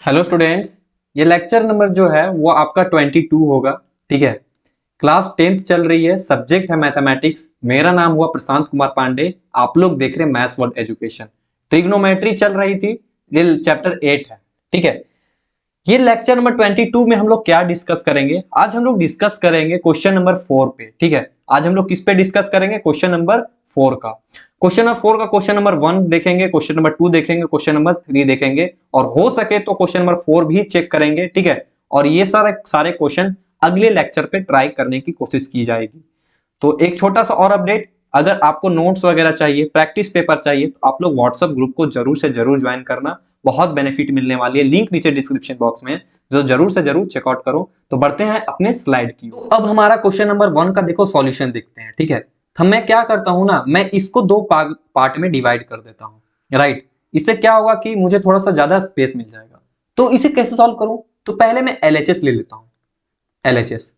Hello students, ये lecture number जो है वो आपका 22 होगा। ठीक है। क्लास 10th चल रही है, सब्जेक्ट है मैथमेटिक्स। मेरा नाम हुआ प्रशांत कुमार पांडे। आप लोग देख रहे हैं मैथ्स वर्ल्ड एजुकेशन। ट्रिग्नोमेट्री चल रही थी, ये चैप्टर 8 है। ठीक है। ये लेक्चर नंबर 22 में हम लोग क्या डिस्कस करेंगे? आज हम लोग डिस्कस करेंगे क्वेश्चन नंबर 4 पे। ठीक है। आज हम लोग किस पे डिस्कस करेंगे? क्वेश्चन नंबर 4 का। क्वेश्चन नंबर 4 का क्वेश्चन नंबर 1 देखेंगे, क्वेश्चन नंबर 2 देखेंगे, क्वेश्चन नंबर 3 देखेंगे और हो सके तो क्वेश्चन नंबर 4 भी चेक करेंगे। ठीक है। और ये सारे सारे क्वेश्चन अगले लेक्चर पे ट्राई करने की कोशिश की जाएगी। तो एक छोटा सा और अपडेट, अगर आपको नोट्स वगैरह चाहिए, प्रैक्टिस पेपर चाहिए, तो आप लोग व्हाट्सएप ग्रुप को जरूर से जरूर ज्वाइन करना। बहुत बेनिफिट मिलने वाली है, लिंक नीचे डिस्क्रिप्शन बॉक्स में है, जो जरूर से जरूर चेकआउट करो। तो बढ़ते हैं अपने स्लाइड की। तो अब हमारा क्वेश्चन नंबर 1 का देखो सॉल्यूशन देखते हैं। ठीक है। तो मैं क्या करता हूं ना, मैं इसको दो पार्ट में डिवाइड कर देता हूं। राइट। इससे क्या होगा कि मुझे थोड़ा सा ज्यादा स्पेस मिल जाएगा। तो इसे कैसे सॉल्व करूं? तो पहले मैं एलएचएस ले लेता हूं। एलएचएस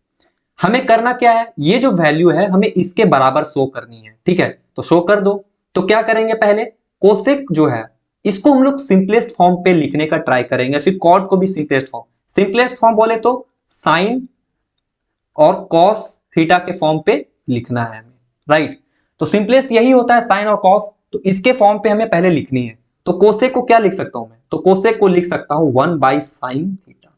हमें करना क्या है, ये जो वैल्यू है हमें इसके बराबर शो करनी है। ठीक है। तो शो कर दो। तो क्या करेंगे, पहले कोसेक जो है इसको हम लोग सिंपलेस्ट फॉर्म पे लिखने का ट्राई करेंगे, फिर कॉट को भी सिंपलेस्ट फॉर्म बोले तो साइन और कॉस थीटा के फॉर्म पे लिखना है हमें। राइट। तो सिंपलेस्ट यही होता है, साइन और कॉस। तो इसके फॉर्म पे हमें पहले लिखनी है। तो कोसेक को क्या लिख सकता हूं मैं? तो कोसेक को लिख सकता हूं 1/sin theta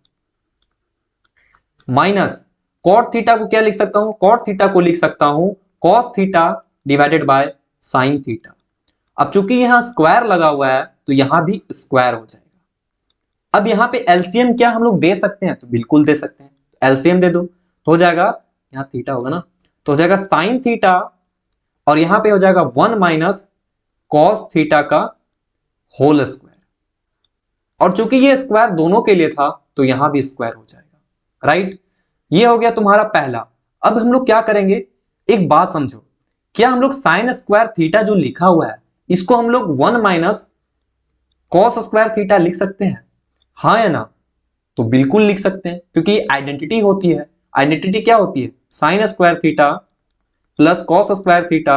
minus cot theta को क्या लिख सकता हूं? कॉट थीटा को लिख सकता हूं cos theta divided by sine theta. अब चूंकि यहां स्क्वायर लगा हुआ है तो यहां भी स्क्वायर हो जाएगा। अब यहां पे एलसीएम क्या हम लोग दे सकते हैं? तो बिल्कुल दे सकते हैं। एलसीएम दे दो तो हो जाएगा, यहां थीटा होगा ना, तो हो जाएगा साइन थीटा और यहां पे हो जाएगा 1 - कॉस थीटा का होल स्क्वायर। और चूंकि ये स्क्वायर दोनों के लिए था तो यहां भी स्क्वायर हो जाएगा। राइट। ये हो गया तुम्हारा पहला। अब हम लोग क्या करेंगे, एक बात समझो, क्या हम लोग साइन स्क्वायर थीटा जो लिखा हुआ है इसको हम लोग 1 - कॉस स्क्वायर थीटा लिख सकते हैं? हाँ या ना? तो बिल्कुल लिख सकते हैं, क्योंकि आइडेंटिटी होती है। आइडेंटिटी क्या होती है? Sine square theta plus cos square theta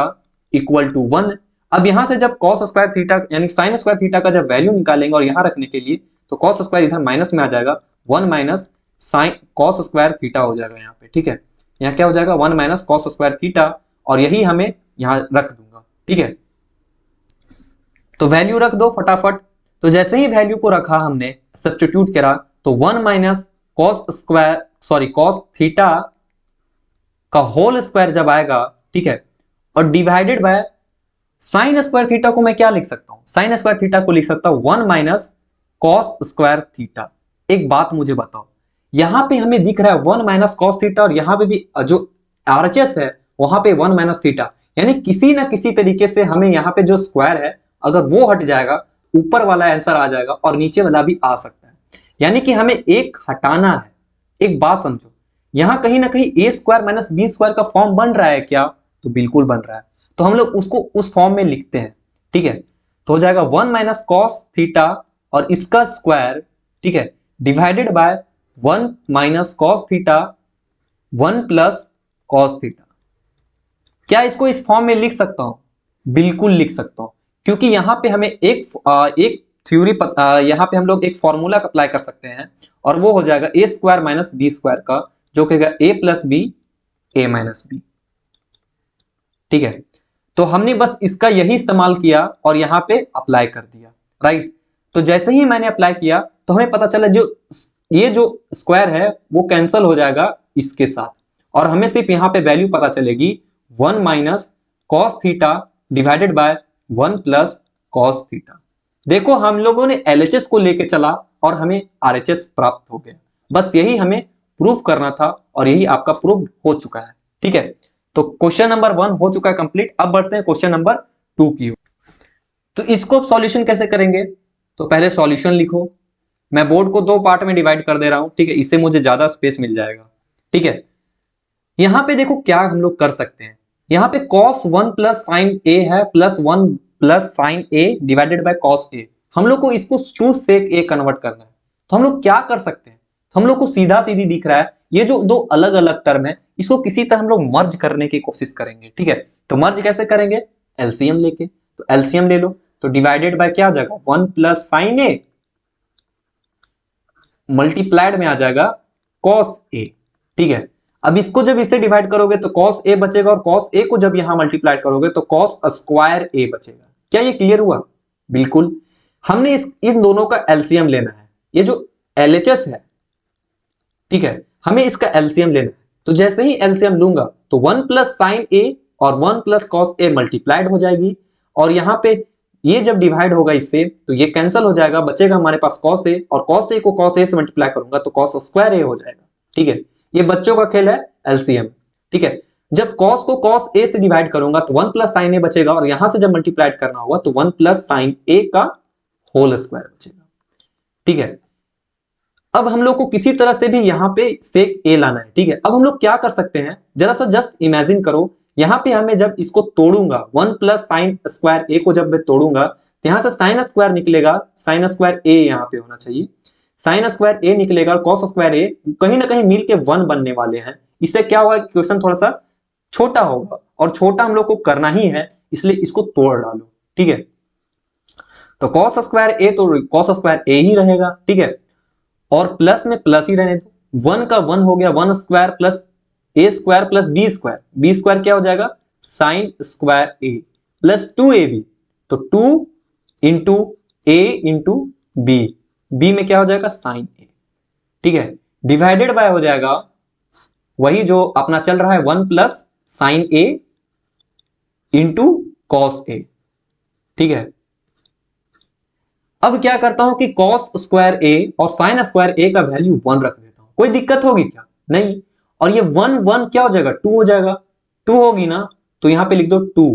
equal to 1। अब यहां से जब कॉस स्क्वायर थीटा यानी साइन स्क्वायर थीटा का जब वैल्यू निकालेंगे और यहां रखने के लिए, तो कॉस स्क्वायर इधर माइनस में आ जाएगा, 1 - साइन कॉस स्क्वायर थीटा हो जाएगा यहाँ पे। ठीक है। यहाँ क्या हो जाएगा, 1 - कॉस स्क्वायर थीटा, और यही हमें यहाँ रख दूंगा। ठीक है। तो वैल्यू रख दो फटाफट। तो जैसे ही वैल्यू को रखा हमने, सब्स्टिट्यूट करा, तो 1 - कॉस स्क्वायर कॉस थीटा का होल स्क्वायर जब आएगा, ठीक है, और divided by sign square theta को मैं क्या लिख सकता हूं? साइन स्क्वायर थीटा को लिख सकता हूं 1 - कॉस स्क्वायर थीटा। एक बात मुझे बताओ, यहां पे हमें दिख रहा है 1 - कॉस थीटा और यहां पे भी जो आरएचएस है वहां पे 1 - थीटा, यानी किसी ना किसी तरीके से हमें यहां पे जो स्क्वायर है अगर वो हट जाएगा, ऊपर वाला आंसर आ जाएगा और नीचे वाला भी आ सकता है। यानी कि हमें एक हटाना है। एक बात समझो, यहां कहीं ना कहीं ए स्क्वायर माइनस बी स्क्वायर का फॉर्म बन रहा है क्या? तो बिल्कुल बन रहा है। तो हम लोग उसको उस फॉर्म में लिखते हैं। ठीक है। तो हो जाएगा 1 - कॉस थीटा और इसका स्क्वायर, ठीक है, divided by 1 - cos theta 1 + cos theta. क्या इसको इस फॉर्म में लिख सकता हूं? बिल्कुल लिख सकता हूं, क्योंकि यहां पे हमें एक थ्योरी यहां पे हम लोग एक फॉर्मूला अप्लाई कर सकते हैं, और वो हो जाएगा ए स्क्वायर माइनस बी स्क्वायर का, जो कहेगा ए प्लस बी ए माइनस बी। ठीक है। तो हमने बस इसका यही इस्तेमाल किया और यहां पे अप्लाई कर दिया। राइट। तो जैसे ही मैंने अप्लाई किया तो हमें पता चला जो ये जो स्क्वायर है वो कैंसिल हो जाएगा इसके साथ, और हमें सिर्फ यहां पे वैल्यू पता चलेगी 1 - cos theta divided bye 1 + cos theta. देखो हम लोगों ने एलएचएस को लेके चला और हमें आरएचएस प्राप्त हो गया। बस यही हमें प्रूफ करना था और यही आपका प्रूफ हो चुका है। ठीक है। तो क्वेश्चन नंबर 1 हो चुका है कंप्लीट। अब बढ़ते हैं क्वेश्चन नंबर 2 की ओर। तो इसको सॉल्यूशन कैसे करेंगे? तो पहले सॉल्यूशन लिखो। मैं बोर्ड को दो पार्ट में डिवाइड कर दे रहा हूं। ठीक है, इससे मुझे ज्यादा स्पेस मिल जाएगा। ठीक है। यहां पे देखो क्या हम लोग कर सकते हैं। यहां पे cos 1 + sin a है plus 1 + sin a divided by cos a। हम लोग को इसको टू sec a कन्वर्ट करना है। तो हम लोग क्या कर सकते हैं? हम लोग को सीधा सीधी दिख रहा है ये जो दो अलग अलग टर्म है, इसको किसी तरह हम लोग मर्ज करने की कोशिश करेंगे। ठीक है। तो मर्ज कैसे करेंगे? एलसीएम लेके। तो एलसीएम ले लो। तो डिवाइडेड बाय क्या आ जाएगा, 1 + sin a मल्टीप्लाइड में आ जाएगा कॉस ए। ठीक है, अब इसको जब इससे डिवाइड करोगे तो कॉस ए बचेगा, और कॉस ए को जब यहां मल्टीप्लाइड करोगे तो कॉस स्क्वायर ए बचेगा। क्या ये क्लियर हुआ? बिल्कुल। हमने इन दोनों का एलसीएम लेना है। ये जो एलएचएस है, ठीक है, हमें इसका एलसीएम लेना है। तो जैसे ही एलसीएम लूंगा तो 1 प्लस साइन ए और 1 प्लस कॉस ए मल्टीप्लाइड हो जाएगी, और यहां पे ये जब डिवाइड होगा इससे तो ये कैंसिल हो जाएगा, बचेगा हमारे पास कॉस ए, और कॉस ए को कॉस ए से मल्टीप्लाई करूंगा तो कॉस स्क्वायर ए हो जाएगा। ठीक है, ये बच्चों का खेल है एलसीएम। ठीक है, जब कॉस को कॉस ए से डिवाइड करूंगा तो 1 प्लस साइन ए बचेगा, और यहां से जब मल्टीप्लाइड करना होगा तो 1 प्लस साइन ए का होल स्क्वायर बचेगा। ठीक है, अब हम लोग को किसी तरह से भी यहां पे सेक ए लाना है। ठीक है, अब हम लोग क्या कर सकते हैं, जरा सा जस्ट इमेजिन करो, यहां पे हमें जब इसको तोड़ूंगा 1 प्लस साइन स्क्वायर ए को जब मैं तोड़ूंगा तो यहां से साइन स्क्वायर निकलेगा, साइन स्क्वायर ए यहां पे होना चाहिए, साइन स्क्वायर ए निकलेगा, और कॉस स्क्वायर ए कहीं ना कहीं मिलके 1 बनने वाले हैं। इससे क्या होगा, क्वेश्चन थोड़ा सा छोटा होगा, और छोटा हम लोग को करना ही है, इसलिए इसको तोड़ डालो। ठीक है, तो कॉस स्क्वायर ए तो कॉस स्क्वायर ए ही रहेगा। ठीक है, और प्लस में प्लस ही रहने दो, 1 का 1 हो गया 1 square plus A square plus B square, B square क्या हो जाएगा, sine square A plus 2 A B, तो 2 into A into B, B में क्या हो जाएगा, साइन ए। ठीक है, डिवाइडेड बाय हो जाएगा वही जो अपना चल रहा है 1 plus sign A into cos A. ठीक है, अब क्या करता हूं कि कॉस स्क्वायर ए और साइन स्क्वायर ए का वैल्यू 1 रख देता हूं। कोई दिक्कत होगी क्या? नहीं। और ये 1 1 क्या हो जाएगा, 2 हो जाएगा, 2 होगी ना, तो यहां पे लिख दो 2।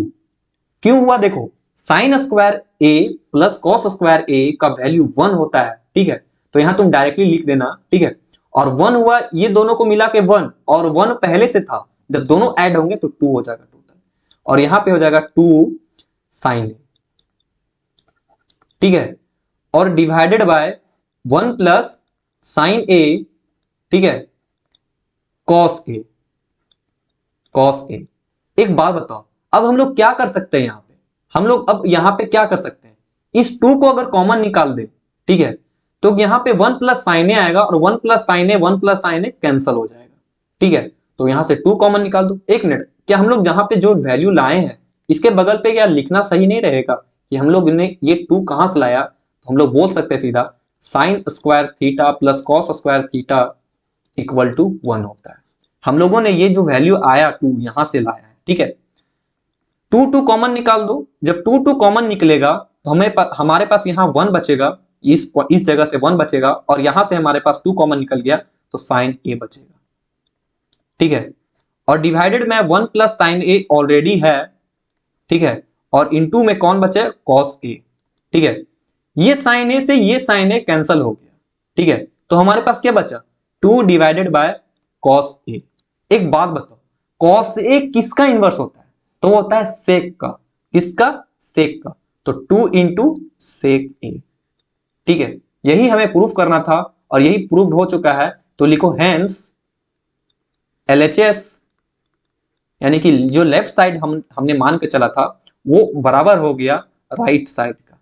क्यों हुआ, देखो sign square A plus cos square ए का वैल्यू 1 होता है। ठीक है, तो यहां तुम डायरेक्टली लिख देना। ठीक है, और 1 हुआ, ये दोनों को मिला के 1, और 1 पहले से था, जब दोनों ऐड होंगे तो 2 हो जाएगा टोटल, और यहां पे हो जाएगा 2 साइन ए। ठीक है, और डिवाइडेड बाय 1 प्लस साइन ए, ठीक है, कॉस ए, कॉस ए। एक बात बताओ, अब हम लोग क्या कर सकते हैं यहां पे, हम लोग अब यहां पे क्या कर सकते हैं, इस 2 को अगर कॉमन निकाल दे, ठीक है, तो यहां पे 1 प्लस साइन ए आएगा, और 1 प्लस साइन ए 1 प्लस साइन ए कैंसिल हो जाएगा। ठीक है, तो यहां से 2 कॉमन निकाल दो। एक मिनट, क्या हम लोग जहां पे जो वैल्यू लाए हैं इसके बगल पे क्या लिखना सही नहीं रहेगा कि हम लोग ने ये 2 कहां से लाया? तो हम लोग बोल सकते हैं सीधा sine square theta plus cos square theta equal to 1 होता है। हम लोगों ने ये जो वैल्यू आया 2 यहां से लाया है। ठीक है, 2 2 कॉमन निकाल दो, जब 2 2 कॉमन निकलेगा तो हमारे पास यहाँ 1 बचेगा, इस जगह से 1 बचेगा, और यहां से हमारे पास 2 कॉमन निकल गया तो साइन ए बचेगा। ठीक है, और डिवाइडेड में 1 प्लस साइन ए ऑलरेडी है। ठीक है, और इनटू में कौन बचे, कॉस ए। ठीक है, ये साइन ए से ये साइन ए कैंसिल हो गया। ठीक है, तो हमारे पास क्या बचा, 2 डिवाइडेड बाय कॉस ए। एक बात बताओ, कॉस ए किसका इनवर्स होता है? तो होता है सेक का। किसका? सेक का। तो 2 इंटू सेक ए। ठीक है, यही हमें प्रूफ करना था, और यही प्रूफ हो चुका है। तो लिखो हेंस एलएचएस, यानी कि जो लेफ्ट साइड हमने मान के चला था वो बराबर हो गया राइट साइड का,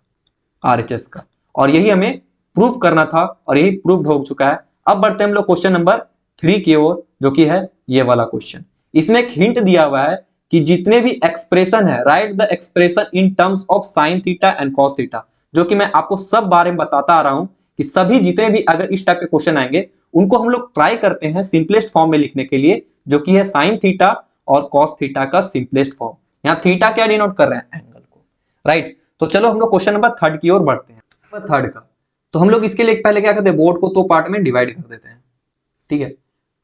आरएचएस का, और यही हमें प्रूफ करना था, और यही प्रूफ हो चुका है। अब बढ़ते हैं हम लोग क्वेश्चन नंबर 3 की ओर, जो कि है ये वाला क्वेश्चन। इसमें एक हिंट दिया हुआ है कि जितने भी एक्सप्रेशन है, right the expression in terms of sine theta and cos theta, जो कि मैं आपको सब बारे में बताता आ रहा हूं कि सभी जितने भी अगर इस टाइप के क्वेश्चन आएंगे उनको हम लोग ट्राई करते हैं सिंपलेस्ट फॉर्म में लिखने के लिए, जो कि है साइन थीटा और कॉस थीटा का सिंपलेस्ट फॉर्म। यहाँ थीटा क्या डिनोट कर रहे हैं, एंगल को, राइट। तो चलो हम लोग क्वेश्चन नंबर 3 की ओर बढ़ते हैं। थर्ड का तो हम लोग इसके लिए पहले क्या करते हैं, बोर्ड को 2 पार्ट में डिवाइड कर देते हैं। ठीक है,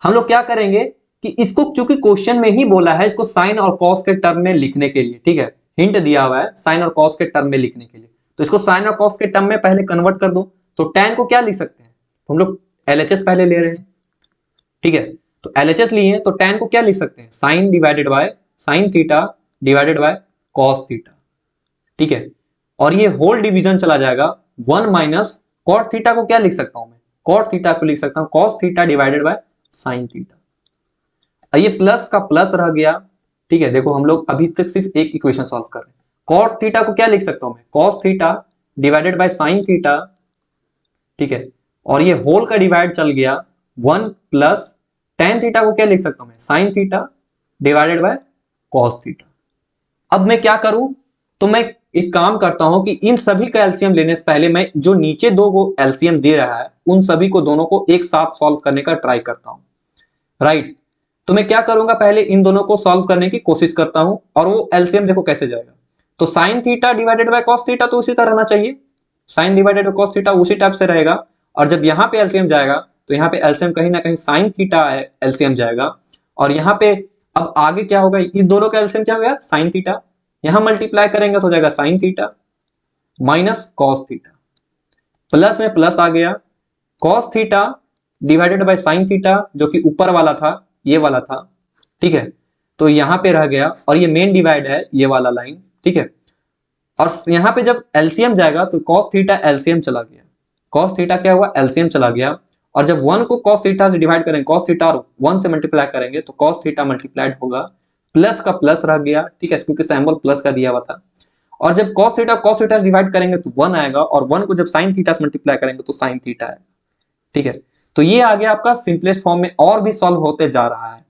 हम लोग क्या करेंगे कि इसको, चूंकि क्वेश्चन में ही बोला है इसको साइन और कॉस के टर्म में लिखने के लिए, ठीक है, हिंट दिया हुआ है साइन और कॉस के टर्म में लिखने के लिए, तो इसको साइन और कॉस के टर्म में पहले कन्वर्ट कर दो। तो tan को क्या लिख सकते हैं, तो हम लोग LHS पहले ले रहे हैं। ठीक है, तो LHS लिए तो tan को क्या लिख सकते हैं, sine divided by sine theta divided by cos theta. ठीक है, और ये होल डिवीजन चला जाएगा 1 माइनस कॉट थीटा को क्या लिख सकता हूं मैं, कॉट थीटा को लिख सकता हूं cos theta divided by sine theta. ये प्लस का प्लस रह गया। ठीक है, देखो हम लोग अभी तक सिर्फ एक इक्वेशन सॉल्व कर रहे हैं। कॉट थीटा को क्या लिख सकता हूं मैं, cos theta divided by sine theta. ठीक है, और ये होल का डिवाइड चल गया 1 प्लस टेन थीटा को क्या लिख सकता हूं मैं, sign theta divided by cos theta. अब मैं क्या करूं, तो मैं एक काम करता हूं कि इन सभी का एलसीएम लेने से पहले मैं जो नीचे दो को एलसीएम दे रहा है उन सभी को दोनों को एक साथ सॉल्व करने का ट्राई करता हूं, राइट। तो मैं क्या करूंगा, पहले इन दोनों को सॉल्व करने की कोशिश करता हूं और वो एलसीएम देखो कैसे जाएगा। तो sine theta divided by cos theta तो उसी तरह रहना चाहिए, sine divided by cos theta उसी टाइप से रहेगा। और जब यहां पे एलसीएम जाएगा तो यहां पे एलसीएम कहीं ना कहीं साइन थीटा है, एलसीएम जाएगा। और यहां पे अब आगे क्या होगा, इस दोनों का एलसीएम क्या हो गया, साइन थीटा। यहां मल्टीप्लाई करेंगे तो हो जाएगा sign theta minus cos theta, plus में प्लस आ गया, cos theta divided by sine theta जो कि ऊपर वाला था, ये वाला था, ठीक है। तो यहां पे रह गया और ये मेन डिवाइड है ये वाला लाइन, ठीक है। और यहां पे जब एलसीएम जाएगा तो कॉस थीटा एलसीएम चला गया, कॉस थीटा क्या हुआ, एलसीएम चला गया। और जब 1 को कॉस थीटा से डिवाइड करेंगे, कॉस थीटा और 1 से मल्टीप्लाई करेंगे तो कॉस थीटा मल्टीप्लाइड होगा, प्लस का प्लस रह गया, ठीक है, क्योंकि सिंबल प्लस का दिया हुआ था। और जब cos थीटा से डिवाइड करेंगे तो 1 आएगा, और 1 को जब sin थीटा से मल्टीप्लाई करेंगे तो sin थीटा आएगा, ठीक है। तो ये आ गया आपका सिंपलेस्ट फॉर्म में, और भी सॉल्व होते जा रहा है।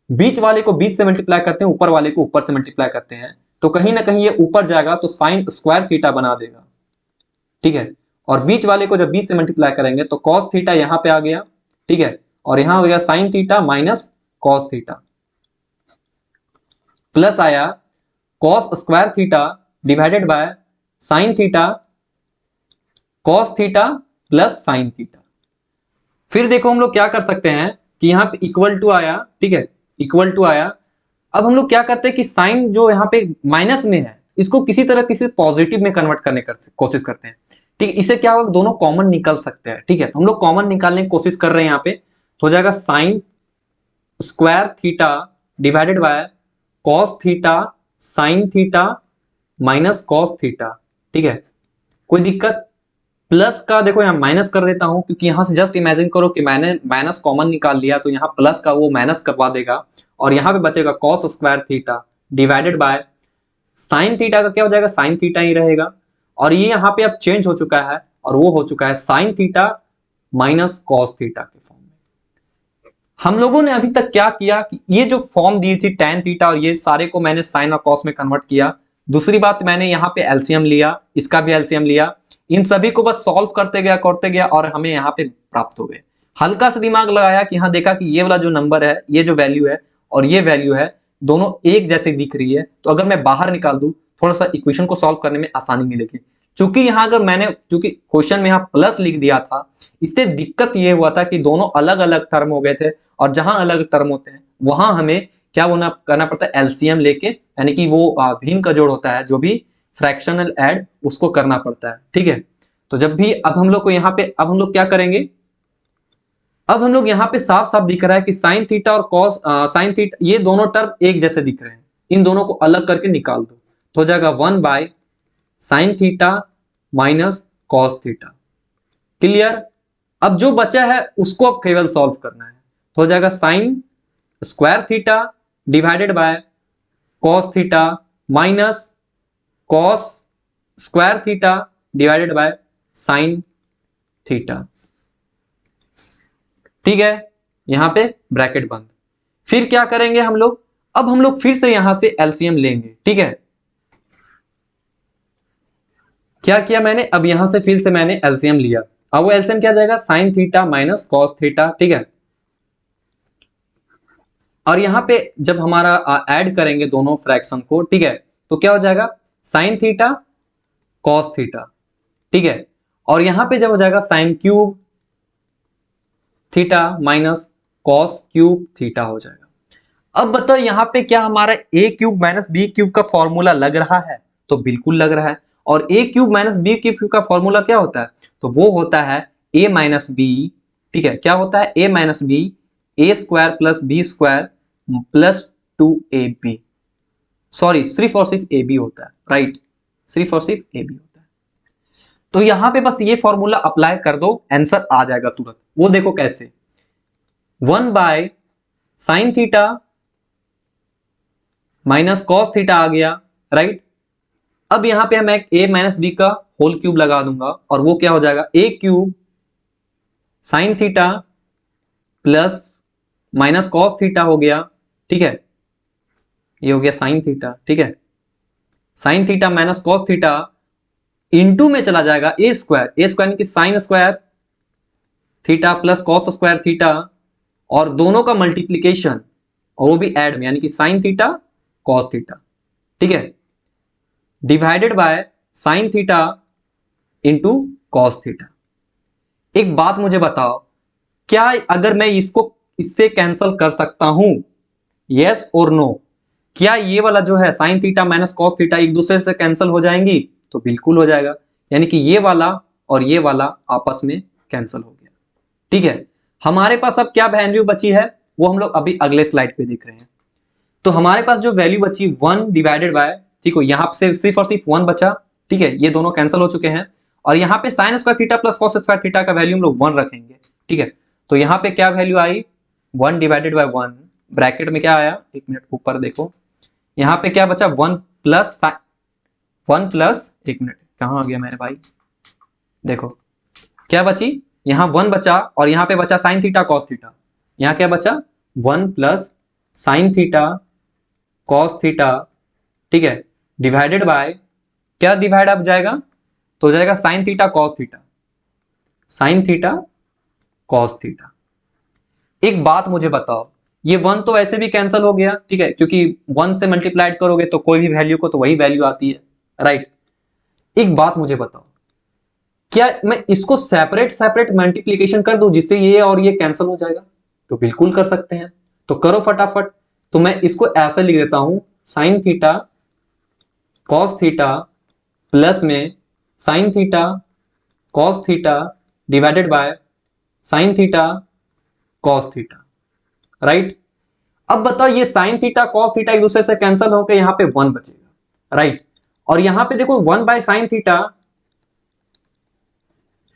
बीच वाले को बीच से मल्टीप्लाई करते हैं, ऊपर वाले को ऊपर से मल्टीप्लाई करते हैं, तो कहीं ना कहीं ये ऊपर जाएगा तो sin स्क्वायर थीटा बना देगा, ठीक है। और बीच वाले को जब बीच से मल्टीप्लाई करेंगे तो cos थीटा यहां पे आ गया, ठीक है। और यहां हो गया sin theta minus cos theta, plus आया cos square theta divided by sine theta cos theta plus sine theta. फिर देखो हम लोग क्या कर सकते हैं कि यहाँ पे इक्वल टू आया, ठीक है, इक्वल टू आया। अब हम लोग क्या करते हैं कि साइन जो यहाँ पे माइनस में है इसको किसी तरह किसी पॉजिटिव में कन्वर्ट करने की कोशिश करते हैं, ठीक है। इससे क्या होगा, दोनों कॉमन निकल सकते हैं, ठीक है। तो हम लोग कॉमन निकालने की कोशिश कर रहे हैं यहाँ पे, तो हो जाएगा sine square theta divided by cos theta sine theta minus cos theta, ठीक है। कोई दिक्कत, प्लस का देखो यहां माइनस कर देता हूं क्योंकि यहां से जस्ट इमेजिन करो कि मैंने माइनस कॉमन निकाल लिया तो यहां प्लस का वो माइनस करवा देगा, और यहां पे बचेगा cos square theta divided by sine theta का क्या हो जाएगा, साइन थीटा ही रहेगा। और ये यहां पे अब चेंज हो चुका है और वो हो चुका है sign theta minus cos theta के फॉर्म में। हम लोगों ने अभी तक क्या किया कि ये जो फॉर्म दी थी tan थीटा और ये सारे को मैंने साइन और कॉस में कन्वर्ट किया। दूसरी बात, मैंने यहाँ पे एलसीएम लिया, इसका भी एलसीएम लिया, इन सभी को बस सॉल्व करते गया और हमें यहाँ पे प्राप्त हो गए। हल्का सा दिमाग लगाया कि यहाँ देखा कि ये वाला जो नंबर है, ये जो वैल्यू है और ये वैल्यू है, दोनों एक जैसे दिख रही है, तो अगर मैं बाहर निकाल दूं थोड़ा सा इक्वेशन को सॉल्व करने में आसानी मिलेगी। चूंकि यहाँ अगर मैंने चूंकि क्वेश्चन में यहाँ प्लस लिख दिया था, इससे दिक्कत ये हुआ था कि दोनों अलग अलग टर्म हो गए थे, और जहां अलग टर्म होते हैं वहां हमें क्या होना करना पड़ता है, एलसीएम लेके, यानी कि वो भिन्न का जोड़ होता है जो भी फ्रैक्शनल ऐड उसको करना पड़ता है, ठीक है। तो जब भी अब हम लोग को यहाँ पे अब हम लोग क्या करेंगे, अब हम लोग यहाँ पे साफ साफ दिख रहा है कि साइन थीटा और कॉस साइन थीटा ये दोनों टर्म एक जैसे दिख रहे हैं, इन दोनों को अलग करके निकाल दो तो हो जाएगा 1 by sine theta minus cos theta. Clear. अब जो बचा है उसको अब केवल सॉल्व करना है, तो हो जाएगा sine square theta divided by cos theta minus cos square theta divided by sine theta, ठीक है। यहां पे ब्रैकेट बंद। फिर क्या करेंगे हम लोग, अब हम लोग फिर से यहां से एलसीएम लेंगे, ठीक है। क्या किया मैंने, अब यहां से फिर से मैंने एलसीएम लिया, अब वो एलसीएम क्या जाएगा, sign theta minus cos theta, ठीक है। और यहां पे जब हमारा ऐड करेंगे दोनों फ्रैक्शन को, ठीक है, तो क्या हो जाएगा साइन थीटा कॉस थीटा, ठीक है। और यहां पे जब हो जाएगा sine cube theta minus cos cube theta हो जाएगा। अब बताओ यहां पे क्या हमारा ए क्यूब माइनस बी क्यूब का फॉर्मूला लग रहा है, तो बिल्कुल लग रहा है। और ए क्यूब माइनस बी क्यूब का फॉर्मूला क्या होता है, तो वो होता है ए माइनस बी, ठीक है, क्या होता है A minus B, A square plus B square plus 2ab, sorry सिर्फ और सिर्फ ए बी होता है, राइट, सिर्फ और सिर्फ ए बी होता है। तो यहां पे बस ये फॉर्मूला अप्लाई कर दो, आंसर आ जाएगा तुरंत। वो देखो कैसे, 1 by sine theta minus cos theta आ गया, राइट। अब यहां पे मैं ए माइनस बी का होल क्यूब लगा दूंगा और वो क्या हो जाएगा A cube sine theta plus minus cos theta हो गया, ठीक है, ये हो गया साइन थीटा, ठीक है, sign theta minus cos theta into में चला जाएगा ए स्क्वायर यानी कि sign square theta plus cos square theta, और दोनों का मल्टीप्लीकेशन और वो भी ऐड में, यानी कि साइन थीटा कॉस थीटा, ठीक है, divided by sine theta into cos theta. एक बात मुझे बताओ, क्या अगर मैं इसको इससे कैंसिल कर सकता हूं, यस और नो? क्या ये वाला जो है sign theta minus cos theta एक दूसरे से कैंसिल हो जाएंगी? तो बिल्कुल हो जाएगा, यानी कि ये वाला और ये वाला आपस में कैंसिल हो गया, ठीक है। हमारे पास अब क्या वैल्यू बची है वो हम लोग अभी अगले स्लाइड पे देख रहे हैं। तो हमारे पास जो वैल्यू बची 1 डिवाइडेड बाय, ठीक है, यहां से सिर्फ और सिर्फ 1 बचा, ठीक है, ये दोनों कैंसिल हो चुके हैं, और यहाँ पे sign square theta plus cos square theta का वैल्यू हम लोग 1 रखेंगे, ठीक है। तो यहाँ पे क्या value I, 1 divided by 1, bracket में क्या आया, एक मिनट ऊपर देखो, यहाँ पे क्या बचा, 1 प्लस, एक मिनट कहाँ आ गया मेरे भाई, देखो क्या बची, यहाँ 1 बचा और यहाँ पे बचा साइन थीटा कॉस थीटा, यहाँ क्या बचा 1 plus sign theta cos theta, ठीक है, डिवाइडेड बाय, क्या डिवाइड अब जाएगा, तो हो जाएगा sign theta cos theta, sign theta cos theta. एक बात मुझे बताओ, ये 1 तो ऐसे भी कैंसिल हो गया, ठीक है, क्योंकि 1 से मल्टीप्लाइड करोगे तो कोई भी वैल्यू को तो वही वैल्यू आती है, राइट। एक बात मुझे बताओ, क्या मैं इसको सेपरेट सेपरेट मल्टीप्लीकेशन कर दूं जिससे ये और ये कैंसिल हो जाएगा? तो बिल्कुल कर सकते हैं, तो करो फटाफट। तो मैं इसको ऐसे लिख देता हूं, sine theta cos theta plus में sine theta cos theta divided by sine theta cos theta, right. अब बताओ, ये साइन थीटा कॉस थीटा एक दूसरे से कैंसिल होकर यहाँ पे 1 बचेगा, राइट। और यहां पे देखो 1 by sine theta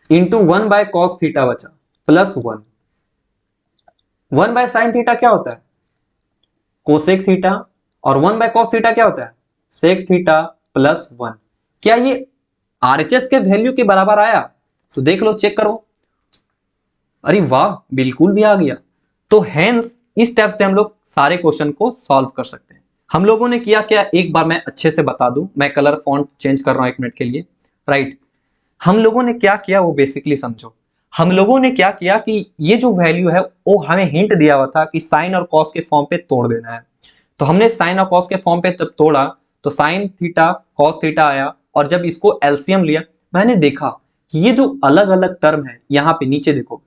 into 1 bye cos theta बचा प्लस 1, 1 बाय साइन थीटा क्या होता है, कोसेक थीटा, और 1 बाय कॉस थीटा क्या होता है, सेक थीटा प्लस 1। क्या ये आरएचएस के वैल्यू के बराबर आया? तो देख लो, चेक करो, अरे वाह, बिल्कुल भी आ गया। तो हेंस इस टाइप से हम लोग सारे क्वेश्चन को सॉल्व कर सकते हैं। हम लोगों ने किया क्या, एक बार मैं अच्छे से बता दूं, मैं कलर फॉन्ट चेंज कर रहा हूं 1 मिनट के लिए, राइट। हम लोगों ने क्या किया वो बेसिकली समझो। हम लोगों ने क्या किया कि ये जो वैल्यू है वो हमें हिंट दिया हुआ था कि साइन और कॉस के फॉर्म पे तोड़ देना है। तो हमने साइन और कॉस के फॉर्म पे तब तोड़ा तो साइन थीटा कॉस थीटा आया, और जब इसको एलसीएम लिया मैंने देखा कि ये जो अलग अलग टर्म है, यहाँ पे नीचे देखो,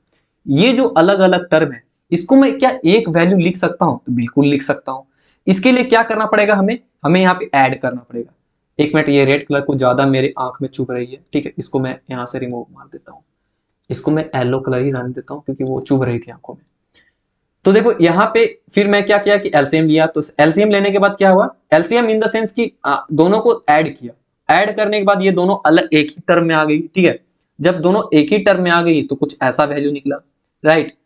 ये जो अलग अलग टर्म है इसको मैं क्या एक वैल्यू लिख सकता हूं? तो बिल्कुल लिख सकता हूं। इसके लिए क्या करना पड़ेगा, हमें यहाँ पे ऐड करना पड़ेगा। एक मिनट, ये रेड कलर को ज्यादा मेरे आंख में चुभ रही है, ठीक है, इसको मैं यहाँ से रिमूव मार देता हूँ, इसको मैं येलो कलर ही रहने देता हूँ क्योंकि वो चुभ रही थी आंखों में। तो देखो यहाँ पे फिर मैं क्या किया कि एलसीएम लिया, तो एलसीएम लेने के बाद क्या हुआ, एलसीएम इन द सेंस कि दोनों को ऐड किया, ऐड करने के बाद ये दोनों अलग एक ही टर्म में आ गई, ठीक है। जब दोनों एक ही टर्म में आ गई तो कुछ ऐसा वैल्यू निकला, राइट।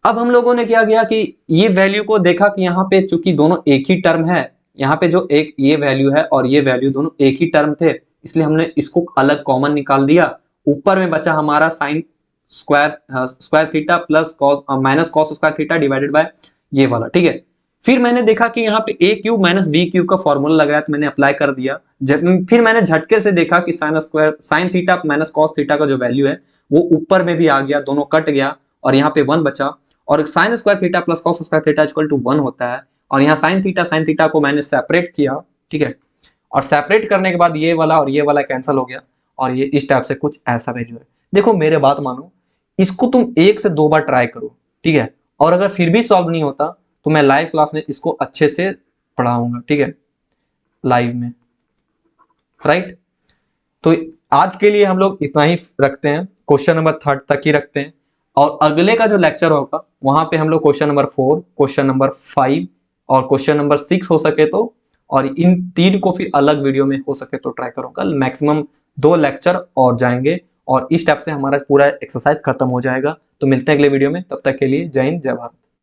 अब हम लोगों ने क्या किया कि ये वैल्यू को देखा कि यहाँ पे चूंकि दोनों एक ही टर्म है, यहाँ पे जो एक ये वैल्यू है और ये वैल्यू दोनों एक ही टर्म थे, इसलिए हमने इसको अलग कॉमन निकाल दिया। ऊपर में बचा हमारा sign square theta plus cos minus cos square theta divided bye ये वाला, ठीक है। फिर मैंने देखा कि यहाँ पे ए क्यूब माइनस बी क्यूब का फॉर्मूला लगाया, तो मैंने अप्लाई कर दिया। फिर मैंने झटके से देखा कि sign theta minus cos theta का जो वैल्यू है वो ऊपर में भी आ गया, दोनों कट गया और यहाँ पे 1 बचा, और sine square theta plus cos square theta equal to 1 होता है। और यहाँ साइन थीटा को मैंने सेपरेट किया, ठीक है, और सेपरेट करने के बाद ये वाला और ये वाला कैंसिल हो गया, और ये इस टाइप से कुछ ऐसा वैल्यू है। देखो मेरे बात मानो, इसको तुम 1 से 2 बार ट्राई करो, ठीक है, और अगर फिर भी सॉल्व नहीं होता तो मैं लाइव क्लास में इसको अच्छे से पढ़ाऊंगा, ठीक है, लाइव में, राइट। तो आज के लिए हम लोग इतना ही रखते हैं, क्वेश्चन नंबर 3 तक ही रखते हैं, और अगले का जो लेक्चर होगा वहां पे हम लोग क्वेश्चन नंबर 4, क्वेश्चन नंबर 5 और क्वेश्चन नंबर 6 हो सके तो, और इन 3 को फिर अलग वीडियो में हो सके तो ट्राई करूंगा। मैक्सिमम 2 लेक्चर और जाएंगे और इस टाइप से हमारा पूरा एक्सरसाइज खत्म हो जाएगा। तो मिलते हैं अगले वीडियो में, तब तक के लिए जय हिंद जय भारत।